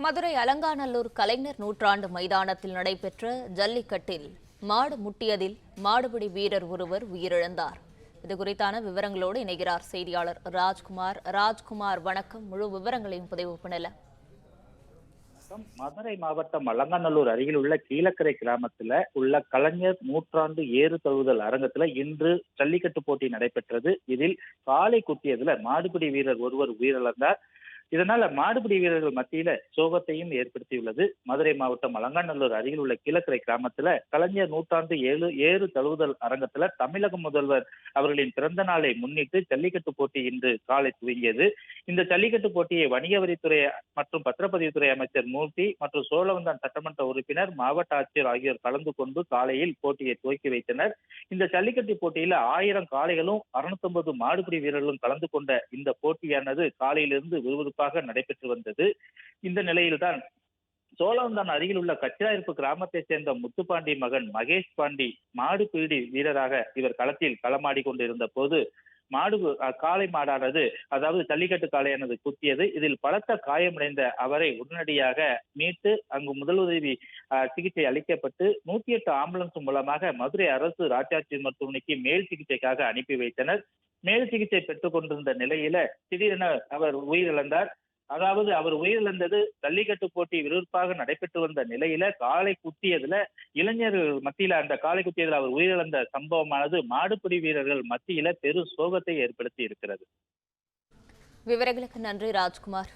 மதுரை அலங்காநல்லூர் கலைஞர் நூற்றாண்டு மைதானத்தில் நடைபெற்ற ஜல்லிக்கட்டில் மாடு முட்டியதில் மாடுபிடி வீரர் ஒருவர் உயிரிழந்தார். இதுகுறித்தான விவரங்களோடு இணைகிறார் செய்தியாளர் ராஜ்குமார். வணக்கம். முழு விவரங்களையும் பதிவு பண்ணலாம். மதுரை மாவட்டம் அலங்காநல்லூர் அருகில் உள்ள கீழக்கரை கிராமத்துல உள்ள கலைஞர் நூற்றாண்டு ஏறு தழுவுதல் அரங்கத்துல இன்று ஜல்லிக்கட்டு போட்டி நடைபெற்றது. இதில் காளை குத்தியதுல மாடுபிடி வீரர் ஒருவர் உயிரிழந்தார். இதனால மாடுபிடி வீரர்கள் மத்தியில சோகத்தையும் ஏற்படுத்தியுள்ளது. மதுரை மாவட்டம் அலங்காநல்லூர் அருகில் உள்ள கீழக்கரை கிராமத்துல கலைஞர் நூற்றாண்டு ஏறு தழுவுதல் அரங்கத்துல தமிழக முதல்வர் அவர்களின் பிறந்த நாளை முன்னிட்டு ஜல்லிக்கட்டு போட்டி இன்று காலை துவங்கியது. இந்த ஜல்லிக்கட்டு போட்டியை வணிக வரித்துறை மற்றும் பத்திரப்பதிவுத்துறை அமைச்சர் மூர்த்தி மற்றும் சோழவந்தான் சட்டமன்ற உறுப்பினர், மாவட்ட ஆட்சியர் ஆகியோர் கலந்து கொண்டு காலையில் போட்டியை துவக்கி வைத்தனர். இந்த ஜல்லிக்கட்டு போட்டியில 1000 காளைகளும் 650 மாடுபிடி வீரர்களும் கலந்து கொண்ட இந்த போட்டியானது காலையிலிருந்து விறுவிறுப்பாக நடைபெற்று வந்தது. இந்த நிலையில்தான் சோழவந்தான் அருகில் உள்ள கச்சிராயிருப்பு கிராமத்தை சேர்ந்த முத்துப்பாண்டி மகன் மகேஷ் பாண்டி மாடு பீடி வீரராக இவர் களத்தில் களமாடி கொண்டிருந்த போது காளை மாடானது, அதாவது ஜல்லிக்கட்டு காளையானது குத்தியது. இதில் பலத்த காயமடைந்த அவரை உடனடியாக மீட்டு அங்கு முதலுதவி சிகிச்சை அளிக்கப்பட்டு 108 ஆம்புலன்ஸ் மூலமாக மதுரை அரசு ராஜாட்சி மருத்துவமனைக்கு மேல் சிகிச்சைக்காக அனுப்பி வைத்தனர். மேல் சிகிச்சை பெற்றுக் கொண்டிருந்த நிலையில திடீரென அவர் உயிரிழந்தார். அதாவது அவர் உயிரிழந்தது ஜல்லிக்கட்டு போட்டி விறுவிறுப்பாக நடைபெற்று வந்த நிலையில காளை குத்தியதுல இளைஞர்கள் மத்தியில அந்த காளை குத்தியதுல அவர் உயிரிழந்த சம்பவமானது மாடுபிடி வீரர்கள் மத்தியில பெரும் சோகத்தை ஏற்படுத்தி இருக்கிறது. விவரங்களுக்கு நன்றி ராஜ்குமார்.